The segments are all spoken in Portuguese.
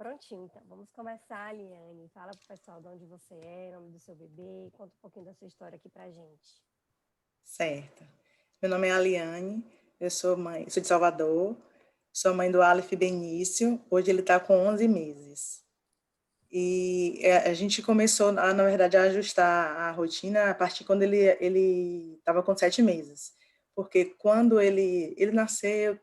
Prontinho, então. Vamos começar, Liane. Fala pro pessoal de onde você é, o nome do seu bebê, conta um pouquinho da sua história aqui pra gente. Certo. Meu nome é Aliane, eu sou mãe, sou de Salvador, sou mãe do Aleph Benício, hoje ele está com 11 meses. E a gente começou, na verdade, a ajustar a rotina a partir quando ele estava com 7 meses. Porque quando ele nasceu,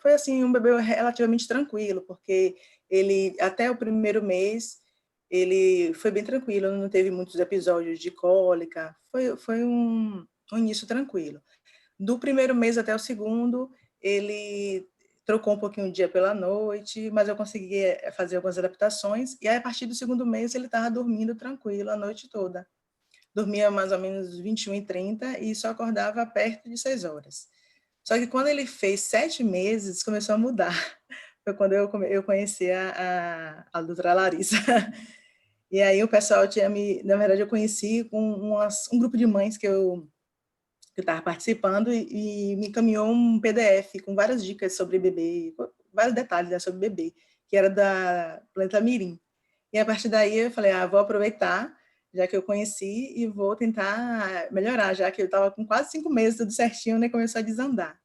foi assim, um bebê relativamente tranquilo, porque ele, até o primeiro mês, ele foi bem tranquilo, não teve muitos episódios de cólica, foi um início tranquilo. Do primeiro mês até o segundo, ele trocou um pouquinho o dia pela noite, mas eu consegui fazer algumas adaptações, e aí, a partir do segundo mês ele estava dormindo tranquilo a noite toda. Dormia mais ou menos 21h30 e só acordava perto de 6 horas. Só que quando ele fez 7 meses, começou a mudar. Foi quando eu conheci a doutora Larissa. E aí o pessoal tinha na verdade eu conheci com um grupo de mães que eu estava participando e me encaminhou um PDF com várias dicas sobre bebê, vários detalhes, né, sobre bebê, que era da Planeta Mirim. E a partir daí eu falei, vou aproveitar, já que eu conheci, e vou tentar melhorar, já que eu estava com quase 5 meses, tudo certinho, né, começou a desandar.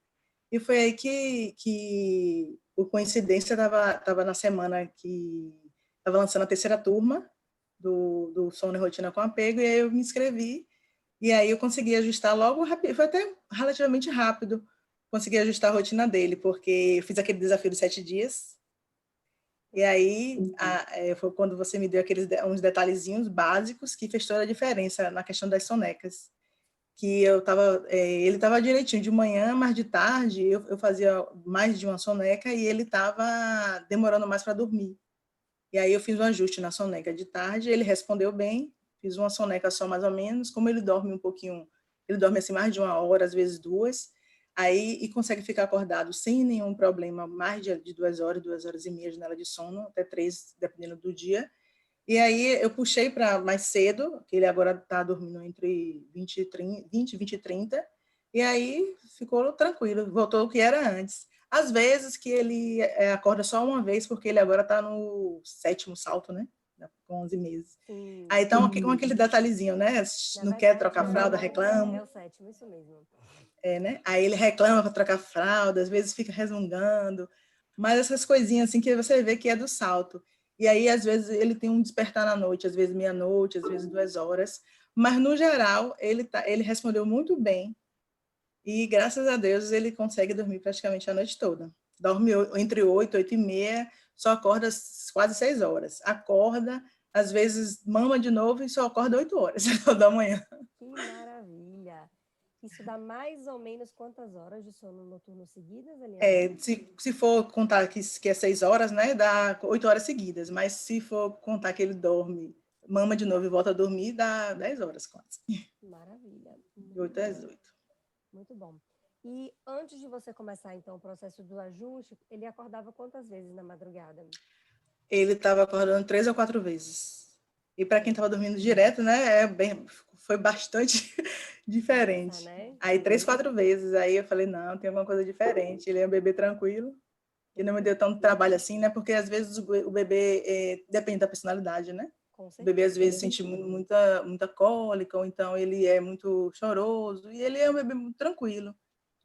E foi aí que por coincidência, estava na semana que estava lançando a terceira turma do Sono e Rotina com Apego, e aí eu me inscrevi, e aí eu consegui ajustar logo rápido, foi até relativamente rápido, consegui ajustar a rotina dele, porque eu fiz aquele desafio dos 7 dias, e aí foi quando você me deu uns detalhezinhos básicos que fez toda a diferença na questão das sonecas. Que ele estava direitinho de manhã, mas de tarde eu fazia mais de uma soneca e ele estava demorando mais para dormir. E aí eu fiz um ajuste na soneca de tarde, ele respondeu bem, fiz uma soneca só mais ou menos, como ele dorme um pouquinho, ele dorme assim mais de 1 hora, às vezes 2, aí e consegue ficar acordado sem nenhum problema, mais de 2 horas, 2 horas e meia, janela de sono, até 3, dependendo do dia. E aí eu puxei para mais cedo, que ele agora está dormindo entre 20 e 30, 20, 20 e 30, e aí ficou tranquilo, voltou ao que era antes. Às vezes que ele acorda só uma vez, porque ele agora está no 7º salto, né? Com 11 meses. Sim. Aí então, com aquele detalhezinho, né? Na Não quer verdade, trocar fralda, é reclama. o sétimo, isso mesmo. Né? Aí ele reclama para trocar fralda, às vezes fica resmungando, mas essas coisinhas assim que você vê que é do salto. E aí, às vezes, ele tem um despertar na noite, às vezes meia-noite, às vezes 2 horas, mas no geral ele respondeu muito bem e graças a Deus ele consegue dormir praticamente a noite toda. Dorme entre 8, 8h30, só acorda quase 6 horas. Acorda, às vezes mama de novo e só acorda 8 horas da manhã. Que maravilha! Isso dá mais ou menos quantas horas de sono noturno seguidas, Eliane? Se for contar que é 6 horas, né, dá 8 horas seguidas, mas se for contar que ele dorme, mama de novo e volta a dormir, dá 10 horas quase. Maravilha, De muito 8 às bom, 8. muito bom. E antes de você começar, então, o processo do ajuste, ele acordava quantas vezes na madrugada? Ele estava acordando 3 ou 4 vezes. E para quem estava dormindo direto, né, foi bastante Nossa, diferente. né? Aí 3, 4 vezes, aí eu falei, não, tem alguma coisa diferente. Ele é um bebê tranquilo, e não me deu tanto trabalho assim, né, porque às vezes o bebê depende da personalidade, né? Com O bebê às certeza. vezes sente muita cólica, ou então ele é muito choroso, e ele é um bebê muito tranquilo.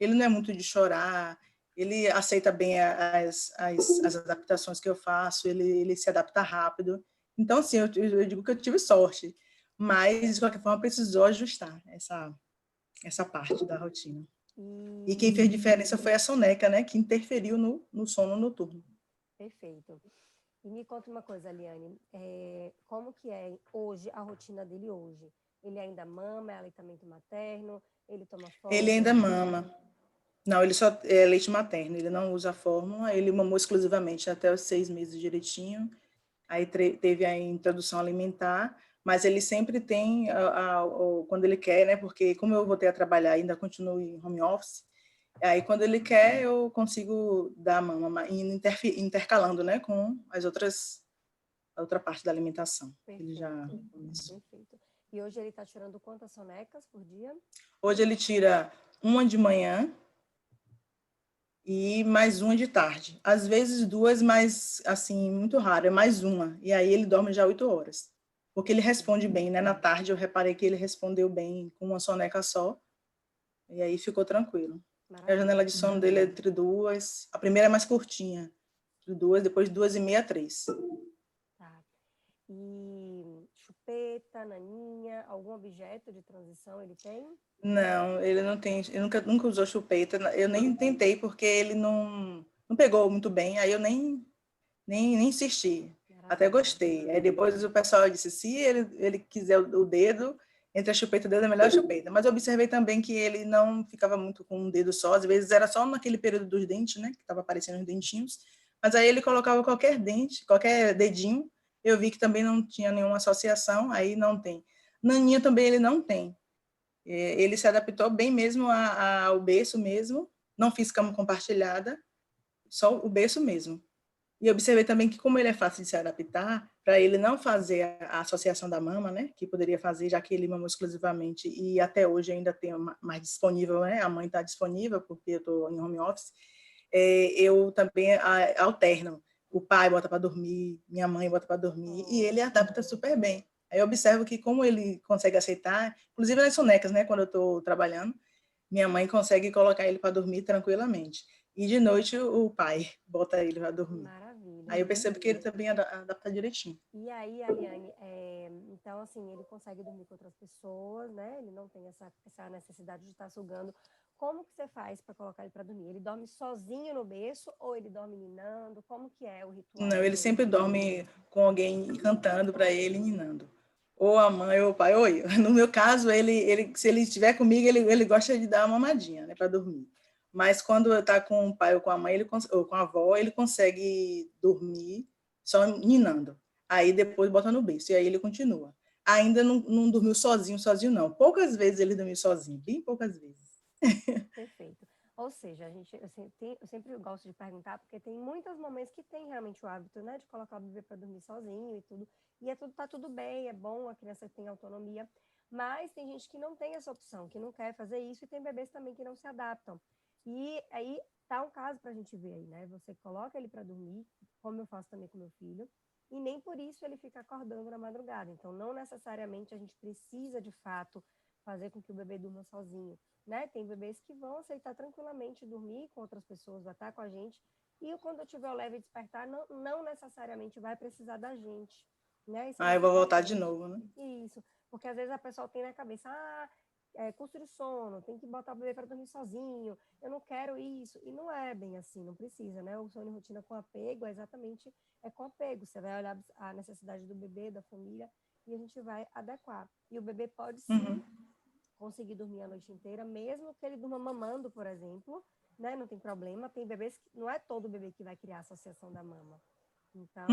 Ele não é muito de chorar, ele aceita bem as adaptações que eu faço, ele se adapta rápido. Então, assim, eu digo que eu tive sorte, mas, de qualquer forma, precisou ajustar essa parte da rotina. E quem E fez diferença foi a soneca, né, que interferiu no sono noturno. perfeito. E me conta uma coisa, Liane, como que é hoje, a rotina dele hoje? Ele ainda mama, é aleitamento materno, ele toma Ele fórmula? ainda mama. Não, ele só é leite materno, ele não usa a fórmula, ele mamou exclusivamente até os 6 meses direitinho, aí teve a introdução alimentar, mas ele sempre tem, quando ele quer, né, porque como eu voltei a trabalhar, ainda continuo em home office, aí quando ele quer eu consigo dar a mama, intercalando, né, com a outra parte da alimentação. Ele já Perfeito, começou. perfeito. E hoje ele está tirando quantas sonecas por dia? Hoje ele tira uma de manhã, e mais uma de tarde. Às vezes duas, mas assim, muito raro, é mais uma. E aí ele dorme já 8 horas. Porque ele responde bem, né? Na tarde eu reparei que ele respondeu bem com uma soneca só, e aí ficou tranquilo. A janela de sono dele é entre duas, a primeira é mais curtinha, entre duas, depois 2h30 a 3. Tá. E chupeta, naninha, algum objeto de transição ele tem? Não, ele não tem, ele nunca usou chupeta, eu nem tentei porque ele não pegou muito bem, aí eu nem insisti. Até Maravilha. gostei. Aí depois o pessoal disse, se ele quiser o dedo, entre a chupeta e o dedo é melhor a chupeta. Mas eu observei também que ele não ficava muito com um dedo só, às vezes era só naquele período dos dentes, né, que estava aparecendo os dentinhos, mas aí ele colocava qualquer dente, qualquer dedinho, eu vi que também não tinha nenhuma associação, aí não tem. Naninha também ele não tem. Ele se adaptou bem mesmo ao berço mesmo, não fiz cama compartilhada, só o berço mesmo. E observei também que, como ele é fácil de se adaptar, para ele não fazer a associação da mama, né, que poderia fazer, já que ele mamou exclusivamente, e até hoje ainda tem mais disponível, né, a mãe está disponível, porque eu estou em home office, eu também alterno. O pai bota para dormir, minha mãe bota para dormir, e ele adapta super bem. Aí eu observo que, como ele consegue aceitar, inclusive nas sonecas, né, quando eu estou trabalhando, minha mãe consegue colocar ele para dormir tranquilamente. E de noite o pai bota ele para dormir. Maravilha. Aí eu percebo que ele também adapta direitinho. E aí, Aliane, então, assim, ele consegue dormir com outras pessoas, né? Ele não tem essa necessidade de estar sugando. Como que você faz para colocar ele para dormir? Ele dorme sozinho no berço ou ele dorme ninando? Como que é o ritual Não, ele dele? sempre dorme com alguém cantando para ele, ninando. Ou a mãe ou o pai. Oi. No meu caso, se ele estiver comigo, ele gosta de dar uma mamadinha, né, para dormir. Mas quando está com o pai ou com a mãe, ou com a avó, ele consegue dormir só ninando. Aí depois bota no berço, e aí ele continua. Ainda não dormiu sozinho, não. Poucas vezes ele dormiu sozinho, bem poucas vezes. Perfeito. Ou seja, eu sempre gosto de perguntar, porque tem muitos momentos que tem realmente o hábito, né, de colocar o bebê para dormir sozinho e tudo. E tá tudo bem, é bom, a criança tem autonomia. Mas tem gente que não tem essa opção, que não quer fazer isso, e tem bebês também que não se adaptam. E aí tá um caso para a gente ver aí, né? Você coloca ele para dormir, como eu faço também com meu filho, e nem por isso ele fica acordando na madrugada. Então, não necessariamente a gente precisa, de fato, fazer com que o bebê durma sozinho, né? Tem bebês que vão aceitar tranquilamente dormir com outras pessoas, vai estar com a gente, e quando eu tiver o leve despertar, não necessariamente vai precisar da gente, né? Isso é Eu muito vou voltar de importante. novo, né? Isso, porque às vezes a pessoa tem na cabeça, custo de sono, tem que botar o bebê para dormir sozinho, eu não quero isso, e não é bem assim, não precisa, né? O sono e rotina com apego é com apego, você vai olhar a necessidade do bebê, da família, e a gente vai adequar. E o bebê pode sim conseguir dormir a noite inteira, mesmo que ele durma mamando, por exemplo, né? Não tem problema. Tem bebês que não é todo bebê que vai criar a associação da mama. Então,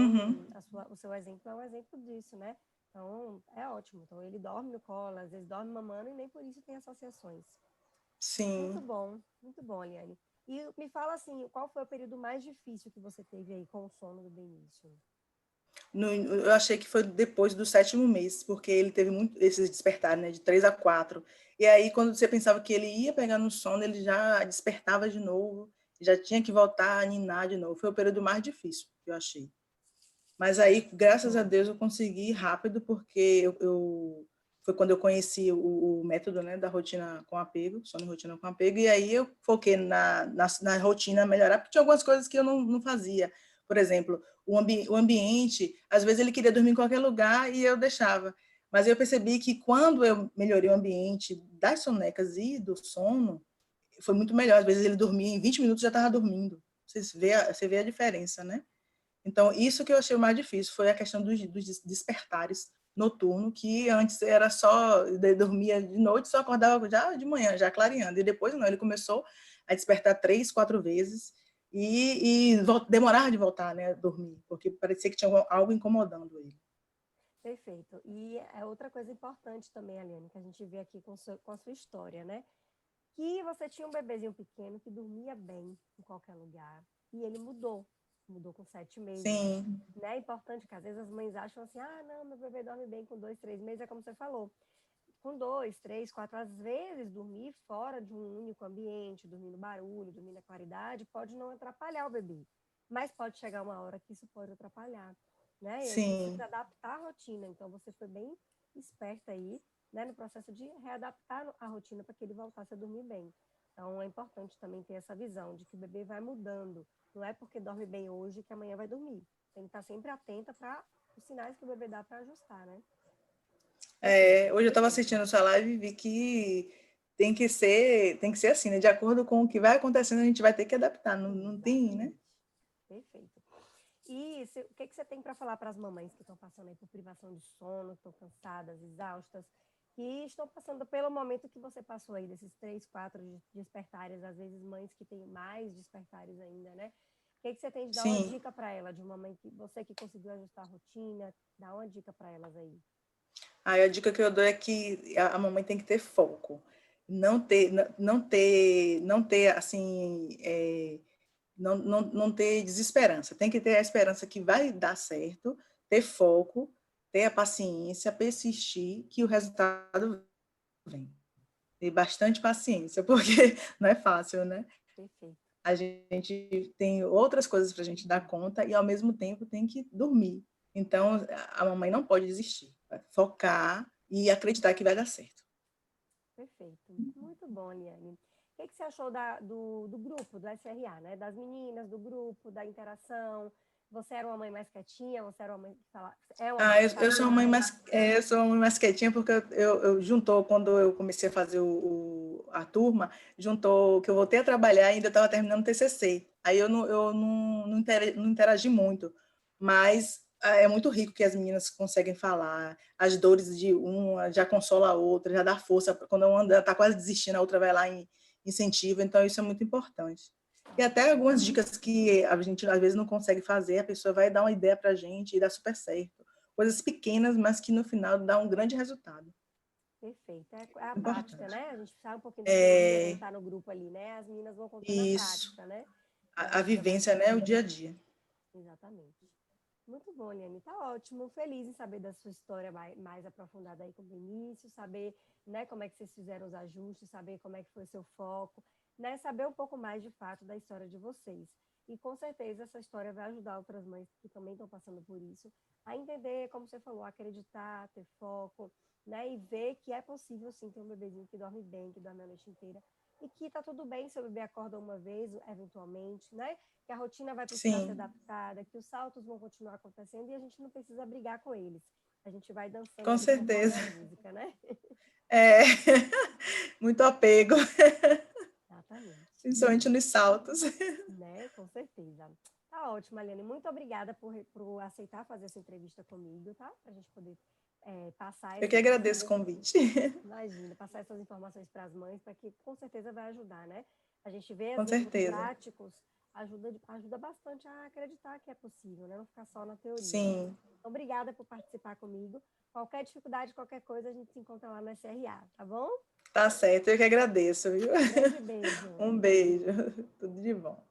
o seu exemplo é um exemplo disso, né? Então, é ótimo. Então, ele dorme no colo, às vezes dorme mamando e nem por isso tem associações. Sim. Muito bom, Eliane. E me fala assim, qual foi o período mais difícil que você teve aí com o sono do Benício? Eu achei que foi depois do 7º mês, porque ele teve muito esses despertar, né, de 3 a 4. E aí, quando você pensava que ele ia pegar no sono, ele já despertava de novo, já tinha que voltar a ninar de novo. Foi o período mais difícil que eu achei. Mas aí, graças a Deus, eu consegui rápido, porque foi quando eu conheci o método, né, da rotina com apego, sono e rotina com apego, e aí eu foquei na rotina melhorar, porque tinha algumas coisas que eu não fazia. Por exemplo, o ambiente, às vezes ele queria dormir em qualquer lugar e eu deixava. Mas eu percebi que quando eu melhorei o ambiente das sonecas e do sono, foi muito melhor. Às vezes ele dormia, em 20 minutos já estava dormindo. Você vê a diferença, né? Então, isso que eu achei o mais difícil foi a questão dos despertares noturno, que antes era só, dormia de noite, só acordava já de manhã, já clareando. E depois, não, ele começou a despertar 3, 4 vezes e demorava de voltar, né, a dormir, porque parecia que tinha algo incomodando ele. Perfeito. E é outra coisa importante também, Eliane, que a gente vê aqui com a sua história, né? Que você tinha um bebezinho pequeno que dormia bem em qualquer lugar e ele mudou com 7 meses, Sim. né? É importante que às vezes as mães acham assim, não, meu bebê dorme bem com 2, 3 meses, é como você falou. com 2, 3, 4, às vezes, dormir fora de um único ambiente, dormir no barulho, dormir na claridade, pode não atrapalhar o bebê, mas pode chegar uma hora que isso pode atrapalhar, né? E a gente Sim. precisa adaptar a rotina, então você foi bem esperta aí, né, no processo de readaptar a rotina para que ele voltasse a dormir bem. Então, é importante também ter essa visão de que o bebê vai mudando, não é porque dorme bem hoje que amanhã vai dormir. Tem que estar sempre atenta para os sinais que o bebê dá para ajustar, né? Hoje eu estava assistindo essa live e vi que tem que ser assim, né? De acordo com o que vai acontecendo, a gente vai ter que adaptar. Não, não tem, né? Perfeito. E o que você tem para falar para as mamães que estão passando aí por privação de sono, estão cansadas, exaustas, que estão passando pelo momento que você passou aí, desses 3, 4 despertares, às vezes mães que têm mais despertares ainda, né? O que você tem de dar uma Sim. dica para ela, de uma mãe que você que conseguiu ajustar a rotina, dá uma dica para elas aí. Aí a dica que eu dou é que a mamãe tem que ter foco. Não ter assim, não ter desesperança. Tem que ter a esperança que vai dar certo, ter foco, ter a paciência, persistir, que o resultado vem. Ter bastante paciência, porque não é fácil, né? Perfeito. A gente tem outras coisas para a gente dar conta e, ao mesmo tempo, tem que dormir. Então, a mamãe não pode desistir. Vai focar e acreditar que vai dar certo. Perfeito. Muito bom, Liane. O que você achou do grupo, do SRA, né? Das meninas, do grupo, da interação? Você era uma mãe mais quietinha? Você era uma mãe que fala... É uma mãe que Eu fala sou uma mãe mais? mais, eu sou uma mãe mais quietinha porque eu juntou, quando eu comecei a fazer a turma, juntou que eu voltei a trabalhar e ainda estava terminando o TCC. Aí eu não interagi muito, mas é muito rico que as meninas conseguem falar, as dores de uma já consola a outra, já dá força, quando uma está quase desistindo, a outra vai lá e incentiva, então isso é muito importante. E até algumas dicas que a gente às vezes não consegue fazer, a pessoa vai dar uma ideia para a gente e dá super certo. Coisas pequenas, mas que no final dá um grande resultado. Perfeito. É a prática, Importante. né? A gente sai um pouquinho da teoria quando É está no grupo ali, né? As meninas vão contando a isso. prática, né? E A ajuda vivência, né? O bastante. dia a dia. Exatamente. Muito bom, Liane. Tá ótimo. Feliz em saber da sua história mais aprofundada aí com o Vinícius, saber, né, como é que vocês fizeram os ajustes, saber como é que foi o seu foco, né, saber um pouco mais de fato da história de vocês. E com certeza essa história vai ajudar outras mães que também estão passando por isso a entender, como você falou, acreditar, ter foco, né, e ver que é possível sim ter um bebezinho que dorme bem, que dorme a noite inteira e que tá tudo bem se o bebê acorda uma vez, eventualmente, né? Que a rotina vai precisar ser Sim, adaptada, que os saltos vão continuar acontecendo e a gente não precisa brigar com eles. A gente vai dançando com ali conforme certeza. a música, né? É muito apego, Exatamente. principalmente nos saltos. Né? Com certeza. Tá ótimo, Aliane. Muito obrigada por aceitar fazer essa entrevista comigo, tá? Para a gente poder passar Eu que agradeço o convite. imagina, passar essas informações para as mães, para que com certeza vai ajudar, né? A gente vê Com exemplos certeza. práticos, ajuda bastante a acreditar que é possível, né? Não ficar só na teoria. Sim, Então, obrigada por participar comigo. Qualquer dificuldade, qualquer coisa, a gente se encontra lá no SRA, tá bom? tá certo. Eu que agradeço, viu? Um grande beijo. Um beijo. Tudo de bom.